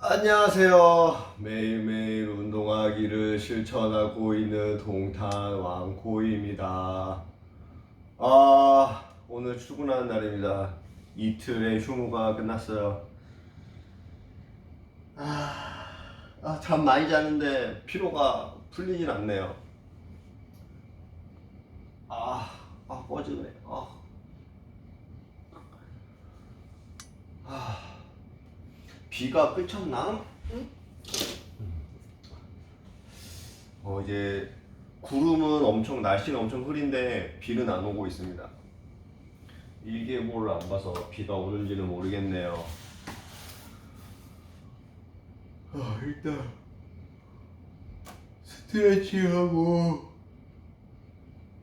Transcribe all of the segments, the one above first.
안녕하세요. 매일매일 운동하기를 실천하고 있는 동탄 왕코입니다. 오늘 출근하는 날입니다. 이틀의 휴무가 끝났어요. 잠 많이 자는데 피로가 풀리진 않네요. 꺼지네. 비가 그쳤나? 응? 이제 날씨는 엄청 흐린데 비는 안 오고 있습니다. 일기예보를 안 봐서 비가 오는지는 모르겠네요. 일단 스트레칭하고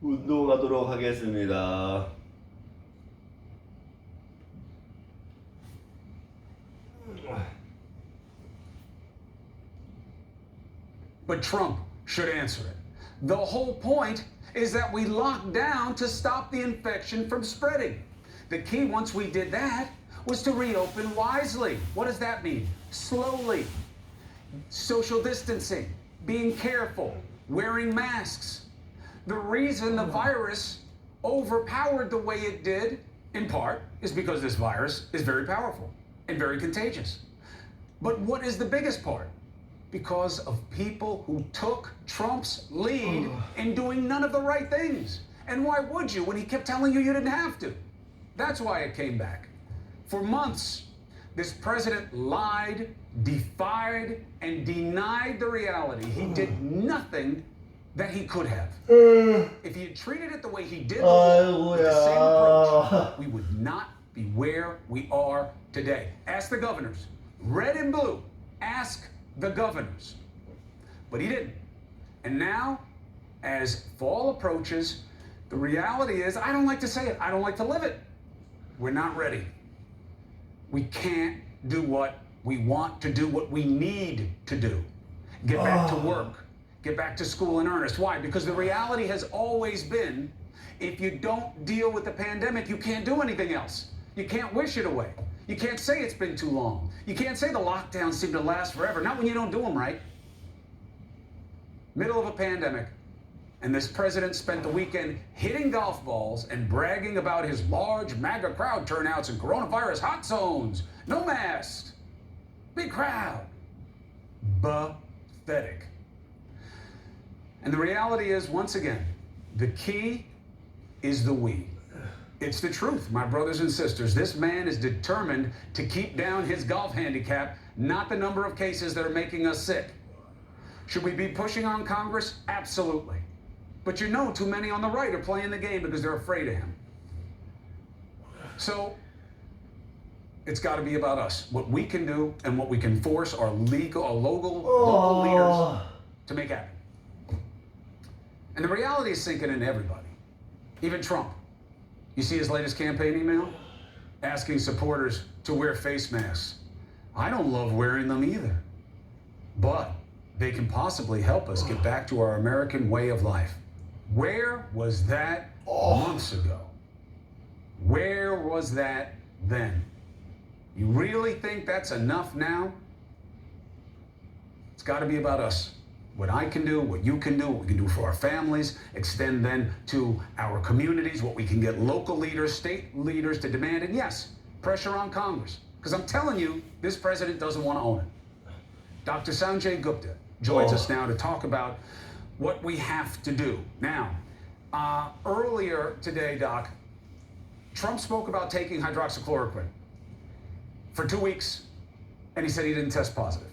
운동하도록 하겠습니다. But Trump should answer it. The whole point is that we locked down to stop the infection from spreading. The key, once we did that, was to reopen wisely. What does that mean? Slowly. Social distancing, being careful, wearing masks. The reason the virus overpowered the way it did, in part, is because this virus is very powerful and very contagious. But what is the biggest part? Because of people who took Trump's lead in doing none of the right things. And why would you when he kept telling you you didn't have to? That's why it came back. For months, this president lied, defied, and denied the reality. He did nothing that he could have. If he had treated it the way he did with the same approach, we would not be where we are today. Ask the governors, red and blue, ask the governors. But he didn't. And now, as fall approaches, the reality is, I don't like to say it, I don't like to live it. We're not ready. We can't do what we want to do, what we need to do. Get back to work, get back to school in earnest. Why? Because the reality has always been, if you don't deal with the pandemic, you can't do anything else. You can't wish it away. You can't say it's been too long. You can't say the lockdowns seem to last forever, not when you don't do them right. Middle of a pandemic, and this president spent the weekend hitting golf balls and bragging about his large MAGA crowd turnouts in coronavirus hot zones. No masks. Big crowd. Pathetic. And the reality is, once again, the key is the we. It's the truth, my brothers and sisters. This man is determined to keep down his golf handicap, not the number of cases that are making us sick. Should we be pushing on Congress? Absolutely. But you know too many on the right are playing the game because they're afraid of him. So it's got to be about us, what we can do and what we can force our local leaders to make happen. And the reality is sinking into everybody, even Trump. You see his latest campaign email? Asking supporters to wear face masks. I don't love wearing them either. But they can possibly help us get back to our American way of life. Where was that months ago? Where was that then? You really think that's enough now? It's got to be about us. What I can do, what you can do, what we can do for our families, extend then to our communities, what we can get local leaders, state leaders to demand, and yes, pressure on Congress. Because I'm telling you, this president doesn't want to own it. Dr. Sanjay Gupta joins us now to talk about what we have to do. Now, earlier today, Doc, Trump spoke about taking hydroxychloroquine for 2 weeks, and he said he didn't test positive.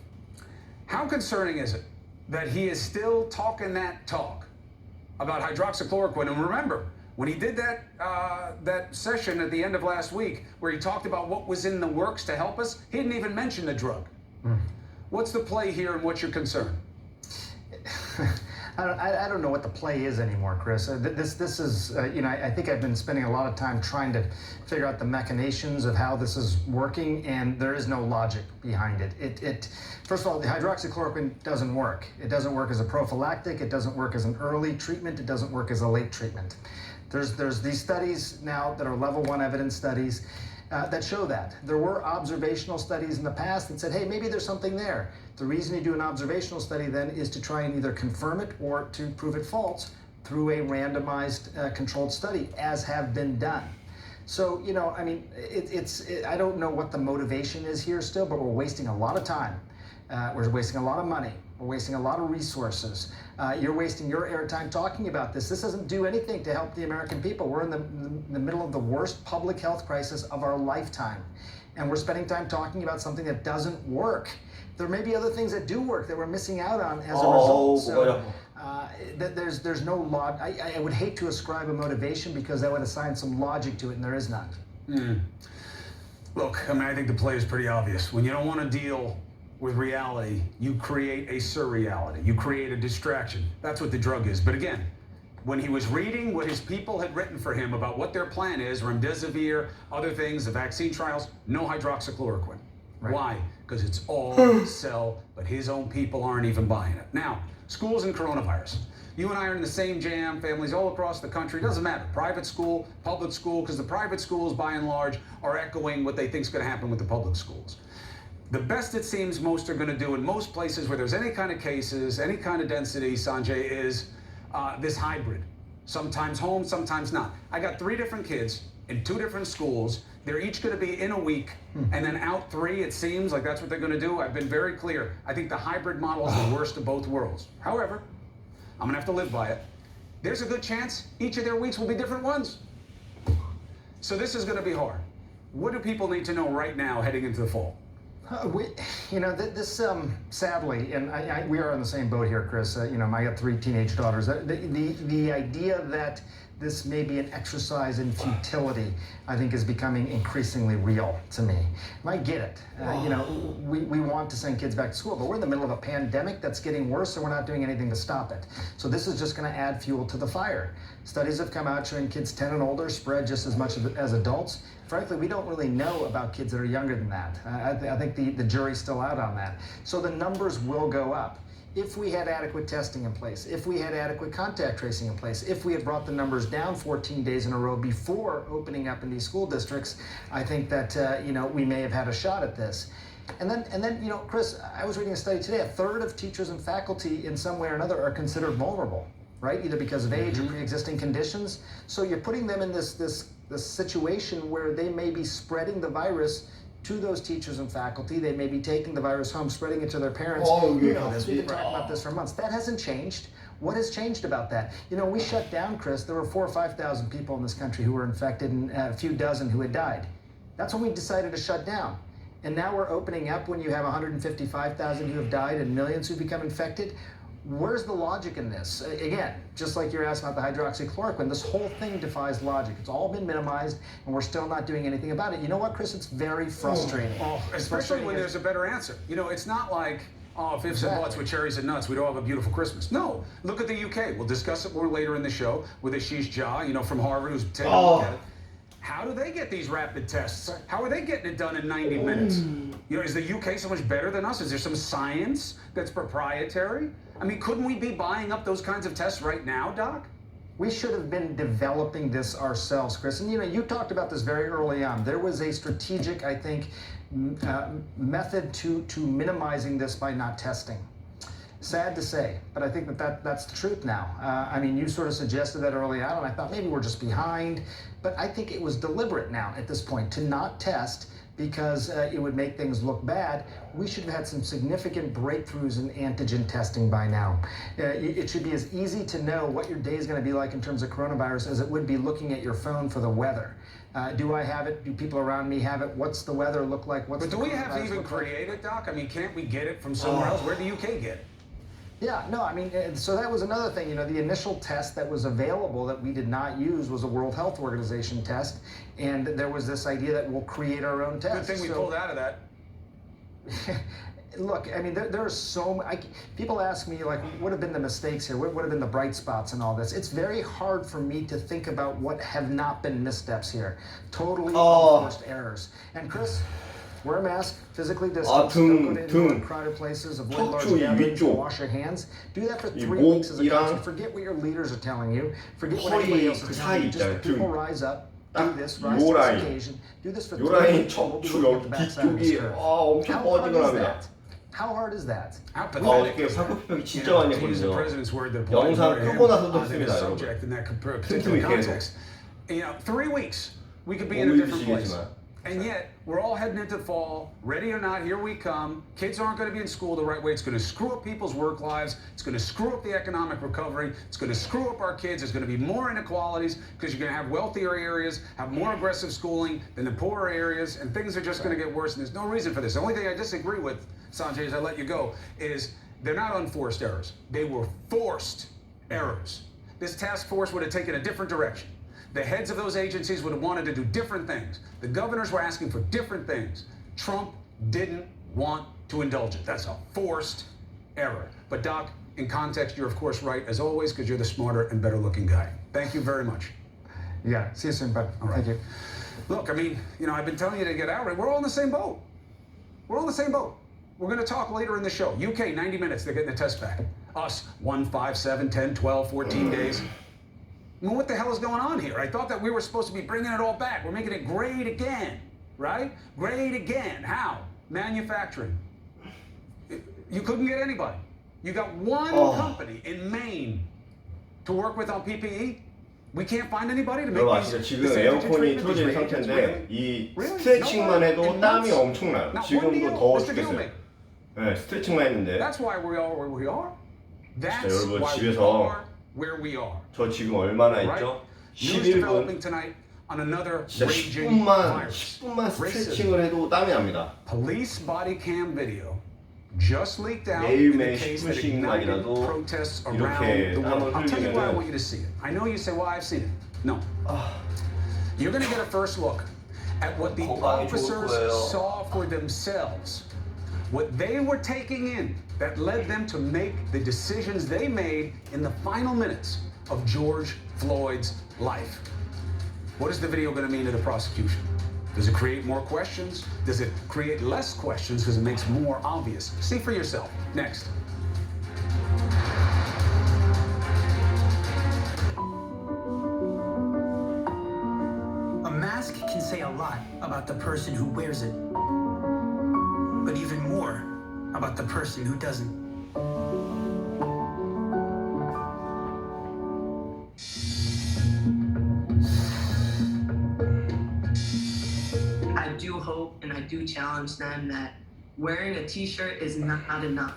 How concerning is it that he is still talking that talk about hydroxychloroquine? And remember, when he did that session at the end of last week, where he talked about what was in the works to help us, he didn't even mention the drug. What's the play here, and what's your concern? I don't know what the play is anymore, Chris. This is, I think I've been spending a lot of time trying to figure out the machinations of how this is working, and there is no logic behind it. First of all, the hydroxychloroquine doesn't work. It doesn't work as a prophylactic. It doesn't work as an early treatment. It doesn't work as a late treatment. There's these studies now that are level 1 evidence studies. that show that. There were observational studies in the past that said, hey, maybe there's something there. The reason you do an observational study then is to try and either confirm it or to prove it false through a randomized controlled study, as have been done. So, you know, I mean, I don't know what the motivation is here still, but we're wasting a lot of time. We're wasting a lot of money. We're wasting a lot of resources. You're wasting your airtime talking about this. This doesn't do anything to help the American people. We're in the middle of the worst public health crisis of our lifetime. And we're spending time talking about something that doesn't work. There may be other things that do work that we're missing out on as a result. So, there's no I would hate to ascribe a motivation because that would assign some logic to it, and there is none. Look, I mean, I think the play is pretty obvious. When you don't want to deal with reality, you create a surreality. You create a distraction. That's what the drug is. But again, when he was reading what his people had written for him about what their plan is, remdesivir, other things, the vaccine trials, no hydroxychloroquine. Right. Why? Because it's all sell, but his own people aren't even buying it. Now, schools and coronavirus. You and I are in the same jam, families all across the country. It doesn't matter. Private school, public school, because the private schools, by and large, are echoing what they think is going to happen with the public schools. The best it seems most are going to do in most places where there's any kind of cases, any kind of density, Sanjay, is this hybrid. Sometimes home, sometimes not. I got 3 different kids in 2 different schools. They're each going to be in a week and then out 3, it seems like that's what they're going to do. I've been very clear. I think the hybrid model is the worst of both worlds. However, I'm going to have to live by it. There's a good chance each of their weeks will be different ones. So this is going to be hard. What do people need to know right now heading into the fall? This sadly, and we are on the same boat here, Chris. I got 3 teenage daughters. The idea that this may be an exercise in futility, I think, is becoming increasingly real to me. And I get it. We want to send kids back to school, but we're in the middle of a pandemic that's getting worse, and we're not doing anything to stop it. So this is just going to add fuel to the fire. Studies have come out showing kids 10 and older spread just as much as adults. Frankly, we don't really know about kids that are younger than that. I think the jury's still out on that. So the numbers will go up. If we had adequate testing in place, if we had adequate contact tracing in place, if we had brought the numbers down 14 days in a row before opening up in these school districts, I think that we may have had a shot at this. And then, Chris, I was reading a study today. 1/3 of teachers and faculty in some way or another are considered vulnerable, right? Either because of age or pre-existing conditions. So you're putting them in this situation where they may be spreading the virus to those teachers and faculty. They may be taking the virus home, spreading it to their parents. We've been talking about this for months. That hasn't changed. What has changed about that? We shut down, Chris. There were 4,000 or 5,000 people in this country who were infected and a few dozen who had died. That's when we decided to shut down. And now we're opening up when you have 155,000 who have died and millions who become infected. Where's the logic in this? Again, just like you're asking about the hydroxychloroquine, this whole thing defies logic. It's all been minimized, and we're still not doing anything about it. You know what, Chris? It's very frustrating. Especially when there's a better answer. It's not like, if ifs and buts with cherries and nuts, we'd all have a beautiful Christmas. No, look at the UK. We'll discuss it more later in the show with Ashish Jha, from Harvard, who's taking a look at it. How do they get these rapid tests? How are they getting it done in 90 minutes? Is the UK so much better than us? Is there some science that's proprietary? I mean, couldn't we be buying up those kinds of tests right now, Doc? We should have been developing this ourselves, Chris. And you talked about this very early on. There was a strategic, I think, method to minimizing this by not testing. Sad to say, but I think that's the truth now. You sort of suggested that early on, and I thought maybe we're just behind. But I think it was deliberate now at this point to not test because it would make things look bad. We should have had some significant breakthroughs in antigen testing by now. It should be as easy to know what your day is going to be like in terms of coronavirus as it would be looking at your phone for the weather. Do I have it? Do people around me have it? What's the weather look like? But do we have to even create it, Doc? I mean, can't we get it from somewhere else? Where did the UK get it? Yeah, no, so that was another thing. The initial test that was available that we did not use was a World Health Organization test, and there was this idea that we'll create our own test. Good thing we pulled out of that. Look, there are so many. People ask me, what have been the mistakes here? What have been the bright spots and all this? It's very hard for me to think about what have not been missteps here. Totally unforced errors. And Chris, wear a mask, physically distance, don't go to indoor crowded places, avoid large gatherings, wash your hands. Do that for 3 weeks as a country. Forget what your leaders are telling you. Forget what anybody else is telling you. Just people rise up, do this, rise 요 to this 라인, occasion, do this for 요 3 라인 weeks, and we'll be 척추 looking at 여기 the backside of this 뒤쪽이 curve. 엄청 How hard is 뻐지근합니다. that? How hard is that? How 아, pathetic 어저께 is that? 팔굽혀펴기 You 진짜 know, 많이 to use the 했거든요. president's word that 영상 applies to 끄고 him 나서도 on 했습니다, this 여러분. subject in that particular 틈틈이 계속. context. You know, 3 weeks we could be in a 몸을 different place. 드시겠지만. And yet, we're all heading into fall. Ready or not, here we come. Kids aren't going to be in school the right way. It's going to screw up people's work lives. It's going to screw up the economic recovery. It's going to screw up our kids. There's going to be more inequalities because you're going to have wealthier areas, have more aggressive schooling than the poorer areas, and things are just going to get worse. And there's no reason for this. The only thing I disagree with, Sanjay, as I let you go, is they're not unforced errors. They were forced errors. This task force would have taken a different direction. The heads of those agencies would have wanted to do different things. The governors were asking for different things. Trump didn't want to indulge it. That's a forced error. But Doc, in context, you're of course right, as always, because you're the smarter and better looking guy. Thank you very much. Yeah, see you soon, bud. Thank you. Look, I mean, you know, I've been telling you to get out. We're all in the same boat. We're all in the same boat. We're going to talk later in the show. UK, 90 minutes, they're getting the test back. Us, 1, 5, 7, 10, 12, 14 days. I mean, what the hell is going on here? I thought that we were supposed to be bringing it all back. We're making it great again, right? Great again. How? Manufacturing. You couldn't get anybody. You got one company in Maine to work with on PPE. We can't find anybody to make 여러분 these. 아시죠? 지금 this 에어컨이 treatment, 틀어져 these 있는 reagents, 상태인데 really? 이 Really? 스트레칭만 No 해도 one? 땀이 Not 엄청나요. one 지금도 deal, 더워 Mr. 죽겠어요. Gilman. 네, 스트레칭만 했는데 That's why we are where we are. That's 여러분, why we 집에서 are where we are. 저 지금 얼마나 Right? 했죠? News 11분 developing tonight on another 진짜 raging 10분만 virus. 10분만 Racism. 스트레칭을 해도 땀이 납니다. Police body cam video just leaked out in the 매일매일 case that ignited 10분씩만이라도 protests around 이렇게 the world. 땀을 I'll tell you why I 흘리면은 want you to see it. I know you say, well, I've seen it. No. You're going to get a first look at what the 건강에 좋을 officers 거예요. saw for themselves. What they were taking in that led them to make the decisions they made in the final minutes of George Floyd's life. What is the video going to mean to the prosecution? Does it create more questions? Does it create less questions because it makes more obvious? See for yourself. Next. A mask can say a lot about the person who wears it, but even more about the person who doesn't. I do hope and I do challenge them that wearing a t-shirt is not enough.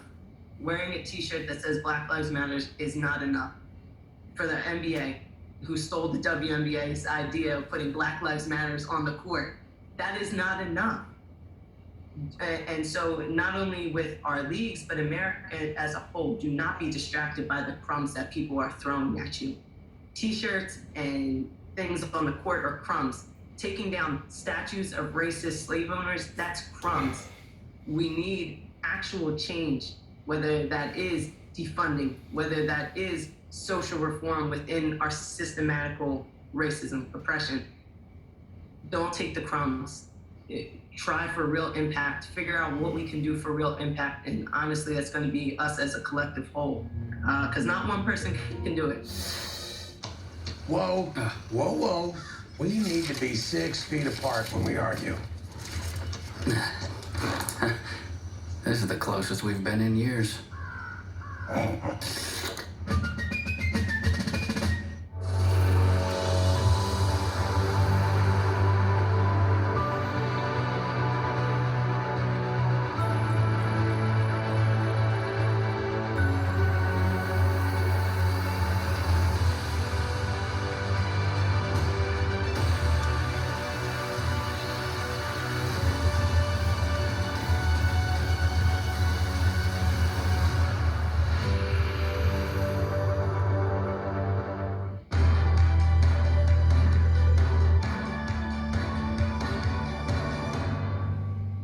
Wearing a t-shirt that says Black Lives Matter is not enough. For the NBA, who stole the WNBA's idea of putting Black Lives Matter on the court, that is not enough. And so not only with our leagues, but America as a whole, do not be distracted by the crumbs that people are throwing at you. T-shirts and things on the court are crumbs. Taking down statues of racist slave owners, that's crumbs. We need actual change, whether that is defunding, whether that is social reform within our systematical racism, oppression. Don't take the crumbs. Try for real impact. Figure out what we can do for real impact. And honestly, that's going to be us as a collective whole. Because not one person can do it. Whoa, whoa, whoa. We need to be 6 feet apart when we argue. This is the closest we've been in years.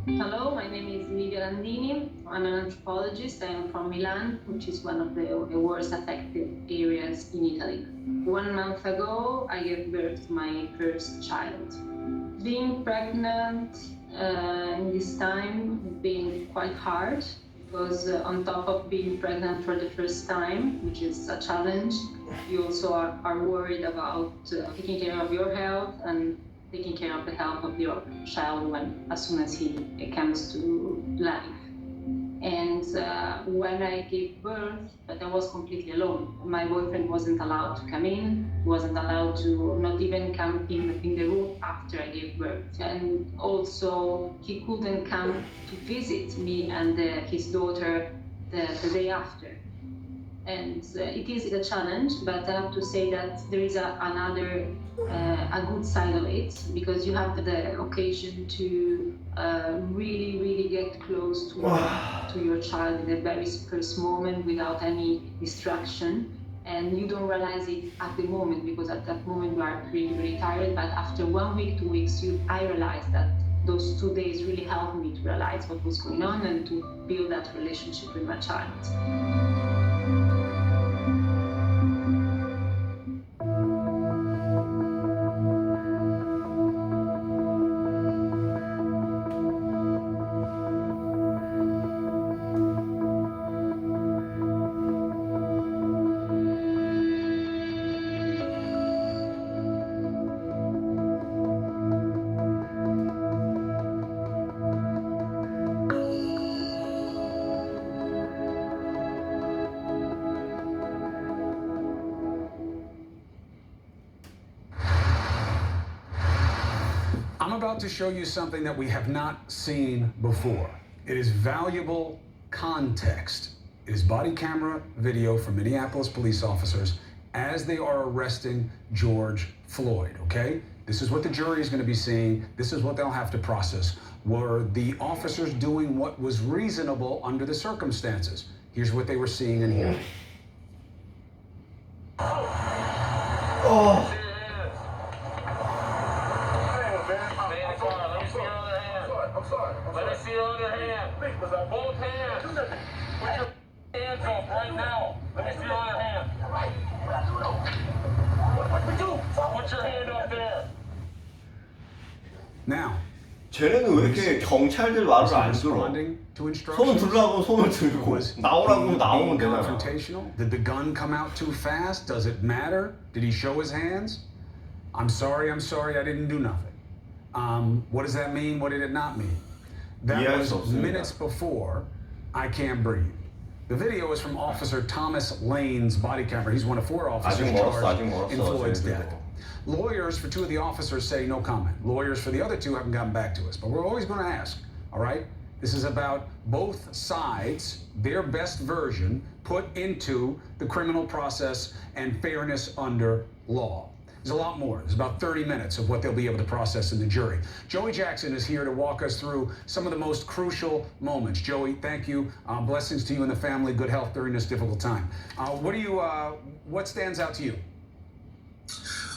Hello, my name is Livia Landini. I'm an anthropologist. I am from Milan, which is one of the worst affected areas in Italy. 1 month ago, I gave birth to my first child. Being pregnant in this time has been quite hard. because on top of being pregnant for the first time, which is a challenge, you also are worried about taking care of your health and taking care of the health of your child as soon as he comes to life. And when I gave birth, I was completely alone. My boyfriend wasn't allowed to come in, wasn't allowed to not even come in the room after I gave birth. And also, he couldn't come to visit me and his daughter the day after. And it is a challenge, but I have to say that there is another good side of it, because you have the occasion to really get close to your child in the very first moment without any distraction. And you don't realize it at the moment, because at that moment you are really tired. But after 1 week, 2 weeks, I realized that those 2 days really helped me to realize what was going on and to build that relationship with my child. I'm about to show you something that we have not seen before. It is valuable context. It is body camera video from Minneapolis police officers as they are arresting George Floyd, okay? This is what the jury is going to be seeing. This is what they'll have to process. Were the officers doing what was reasonable under the circumstances? Here's what they were seeing and hearing. Oh. Let me see your other hand. Both hands. Put your hands up right now. Let me see your other hand. Put your hand up there. Now, 쟤네는 왜 이렇게 경찰들 말을 안 들어? responding to 손을 instructions. 들라고 손을 들고 나오라고 나오면 Being 되잖아. confrontational? Did the gun come out too fast? Does it matter? Did he show his hands? I'm sorry, I didn't do nothing. What does that mean? What did it not mean? That Yes, was minutes before I can't breathe. The video is from Officer Thomas Lane's body camera. He's one of 4 officers 아직 멀었어, charged 아직 멀었어, in Floyd's 쟤네들도. death. Lawyers for 2 of the officers say no comment. Lawyers for the other 2 haven't gotten back to us, but we're always going to ask, all right? This is about both sides, their best version put into the criminal process and fairness under law. There's a lot more. There's about 30 minutes of what they'll be able to process in the jury. Joey Jackson is here to walk us through some of the most crucial moments. Joey, thank you. Blessings to you and the family. Good health during this difficult time. What stands out to you?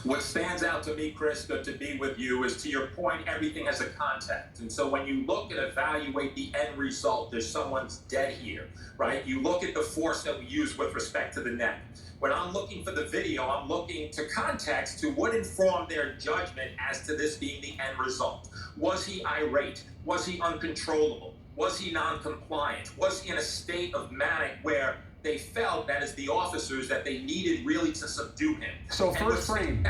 What stands out to me, Chris, good to be with you, is to your point, everything has a context. And so when you look and evaluate the end result, there's someone's dead here, right? You look at the force that we use with respect to the neck. When I'm looking for the video, I'm looking to context to what informed their judgment as to this being the end result. Was he irate? Was he uncontrollable? Was he non-compliant? Was he in a state of manic where they felt that as the officers that they needed really to subdue him? So first frame,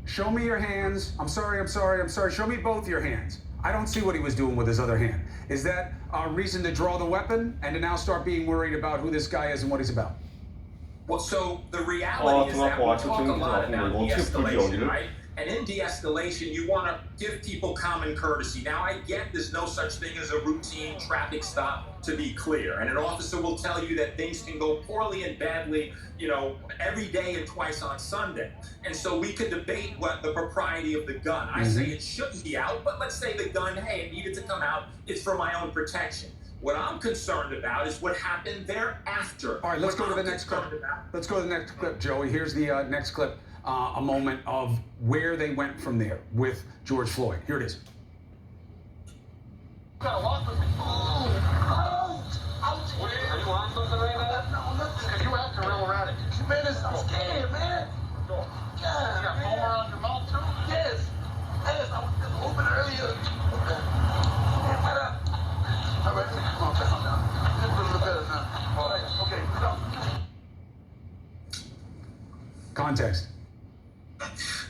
show me your hands. I'm sorry. Show me both your hands. I don't see what he was doing with his other hand. Is that a reason to draw the weapon and to now start being worried about who this guy is and what he's about? Well, so the reality is that we talk a lot about de-escalation, 어떻게 right? And in de-escalation, you want to give people common courtesy. Now, I get there's no such thing as a routine traffic stop, to be clear. And an officer will tell you that things can go poorly and badly, every day and twice on Sunday. And so we could debate what the propriety of the gun. I say it shouldn't be out, but let's say the gun, hey, it needed to come out. It's for my own protection. What I'm concerned about is what happened thereafter. All right, let's go to the next clip. Let's go to the next clip, Joey. Here's the next clip, a moment of where they went from there with George Floyd. Here it is. Got a lot of me. Are you on something right now? No, nothing. Because you acting real erratic. Man, I'm scared, man. God, you got foam around your mouth, too? Yes, I was just moving earlier. All right, come on, down.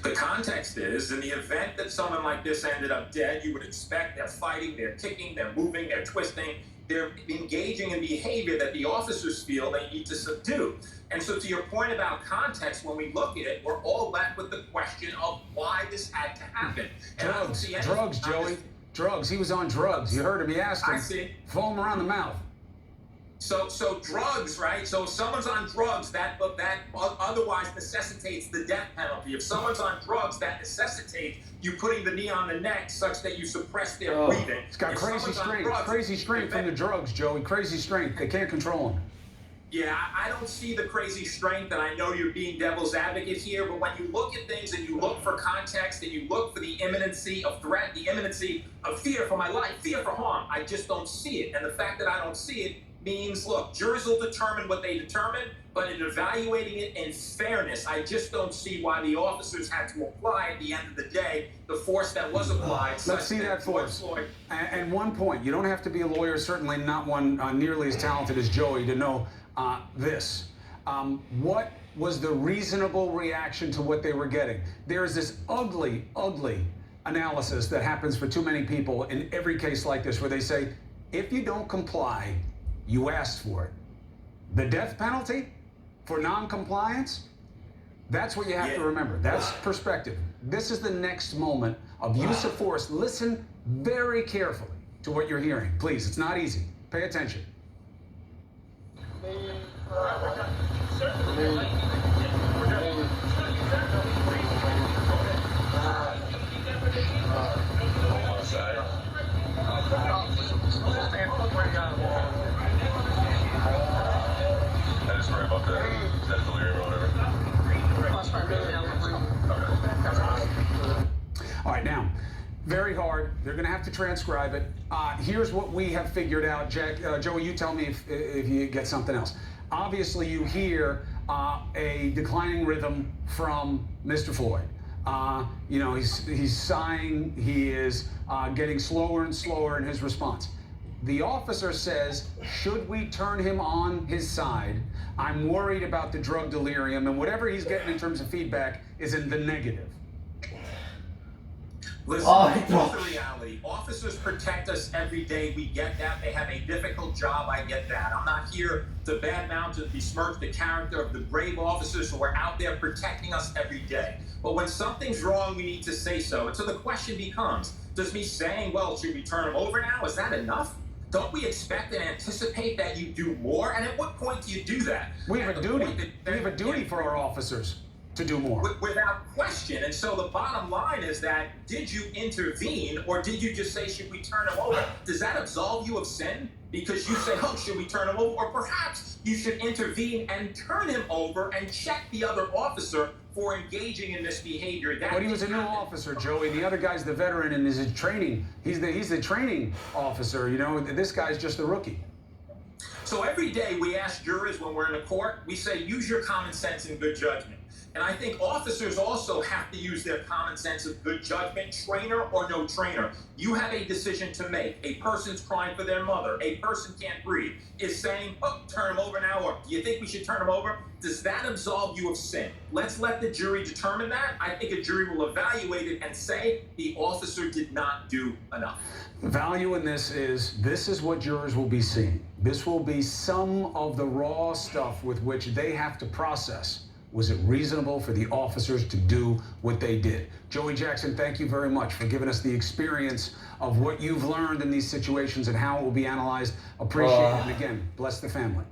The context is, in the event that someone like this ended up dead, you would expect they're fighting, they're kicking, they're moving, they're twisting, they're engaging in behavior that the officers feel they need to subdue. And so to your point about context, when we look at it, we're all left with the question of why this had to happen. And I don't see anything. Drugs, Joey. Drugs. He was on drugs. You heard him. He asked him. I see. Foam around the mouth. So drugs, right? So if someone's on drugs, that otherwise necessitates the death penalty. If someone's on drugs, that necessitates you putting the knee on the neck such that you suppress their breathing. He's got crazy strength from the drugs, Joey. Crazy strength. They can't control him. Yeah, I don't see the crazy strength, and I know you're being devil's advocate here, but when you look at things and you look for context and you look for the imminency of threat, the imminency of fear for my life, fear for harm, I just don't see it. And the fact that I don't see it means, look, juries will determine what they determine, but in evaluating it in fairness, I just don't see why the officers had to apply, at the end of the day, the force that was applied. Let's see that force. And one point, you don't have to be a lawyer, certainly not one nearly as talented as Joey, to know this. What was the reasonable reaction to what they were getting? There is this ugly, ugly analysis that happens for too many people in every case like this, where they say, if you don't comply, you asked for it. The death penalty for non-compliance, that's what you have to remember. That's perspective. This is the next moment of use of force. Listen very carefully to what you're hearing. Please, it's not easy. Pay attention. All right, now, very hard. They're going to have to transcribe it. Here's what we have figured out. Joey, you tell me if you get something else. Obviously, you hear a declining rhythm from Mr. Floyd. You know, he's sighing. He is getting slower and slower in his response. The officer says, should we turn him on his side? I'm worried about the drug delirium, and whatever he's getting in terms of feedback is in the negative. Listen, here's the reality. Officers protect us every day. We get that. They have a difficult job. I get that. I'm not here to badmouth and besmirch the character of the brave officers who are out there protecting us every day. But when something's wrong, we need to say so. And so the question becomes, does me saying, well, should we turn him over now, is that enough? Don't we expect and anticipate that you do more? And at what point do you do that? We have a duty. We have a duty for our officers to do more. Without question. And so the bottom line is that, did you intervene, or did you just say, should we turn him over? Does that absolve you of sin? Because you say, oh, should we turn him over? Or perhaps you should intervene and turn him over and check the other officer for engaging in this behavior. But he was a new officer, Joey. The other guy's the veteran and is in training. He's the training officer. You know, this guy's just a rookie. So every day we ask jurors when we're in a court, we say, use your common sense and good judgment. And I think officers also have to use their common sense of good judgment, trainer or no trainer. You have a decision to make. A person's crying for their mother. A person can't breathe. Is saying, oh, turn him over now, or do you think we should turn him over? Does that absolve you of sin? Let's let the jury determine that. I think a jury will evaluate it and say the officer did not do enough. The value in this is what jurors will be seeing. This will be some of the raw stuff with which they have to process. Was it reasonable for the officers to do what they did? Joey Jackson, thank you very much for giving us the experience of what you've learned in these situations and how it will be analyzed. Appreciate it. And again, bless the family.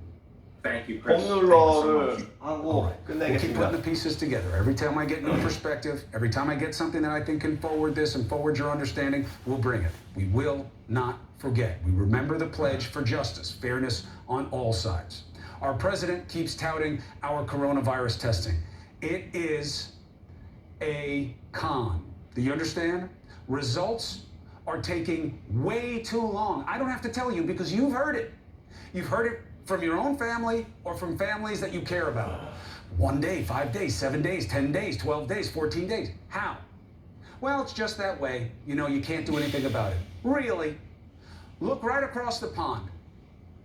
Thank you, Chris. 폼룰러를 하고 We'll keep putting the 끝내겠습니다. pieces together. Every time I get new perspective, every time I get something that I think can forward this and forward your understanding, we'll bring it. We will not forget. We remember the pledge for justice, fairness on all sides. Our president keeps touting our coronavirus testing. It is a con. Do you understand? Results are taking way too long. I don't have to tell you because you've heard it. You've heard it from your own family or from families that you care about. 1 day, 5 days, 7 days, 10 days, 12 days, 14 days. How? Well, it's just that way. You know, you can't do anything about it. Really? Look right across the pond.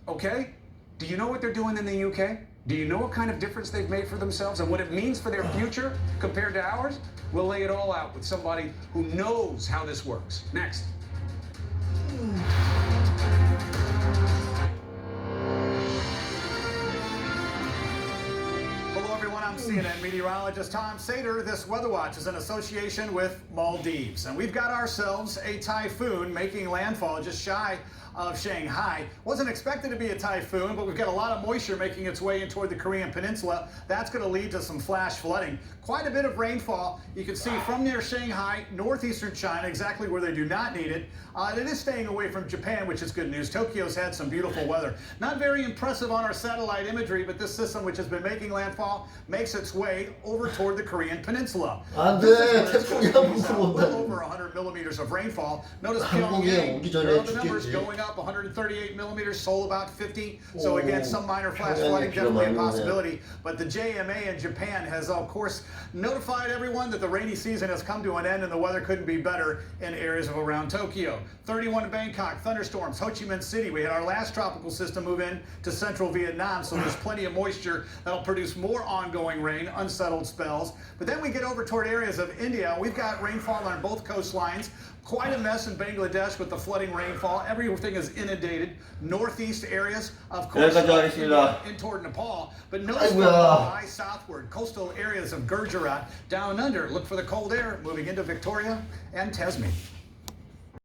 Okay? Do you know what they're doing in the UK? Do you know what kind of difference they've made for themselves and what it means for their future compared to ours? We'll lay it all out with somebody who knows how this works. Next. Hello, everyone. I'm CNN meteorologist Tom Sater. This Weather Watch is in association with Maldives. And we've got ourselves a typhoon making landfall just shy of Shanghai. Wasn't expected to be a typhoon, but we've got a lot of moisture making its way in toward the Korean Peninsula. That's going to lead to some flash flooding. Quite a bit of rainfall. You can see from near Shanghai, northeastern China, exactly where they do not need it. It is staying away from Japan, which is good news. Tokyo's had some beautiful weather. Not very impressive on our satellite imagery, but this system, which has been making landfall, makes its way over toward the Korean Peninsula. 안 This is 돼. where it's 태풍이 going to squeeze out 한국으로 well 온다. over 100 millimeters of rainfall. Notice 한국에 Pyongyang, 오기 there are 전에 the numbers 죽겠지. going up 138 millimeters, Seoul about 50. So 오, again, some minor flash 평양에 flooding, 비가 definitely a 많이 오네요. possibility. But the JMA in Japan has, of course, notified everyone that the rainy season has come to an end and the weather couldn't be better in areas of around Tokyo. 31 in Bangkok, thunderstorms. Ho Chi Minh City, we had our last tropical system move in to central Vietnam, so there's plenty of moisture that'll produce more ongoing rain, unsettled spells. But then we get over toward areas of India. We've got rainfall on both coastlines. Quite a mess in Bangladesh with the flooding rainfall. Everything is inundated. Northeast areas, of course, 여기까지 하겠습니다. in toward Nepal. But notice 아이고야. the high southward, coastal areas of Gujarat down under. Look for the cold air moving into Victoria and Tasmania.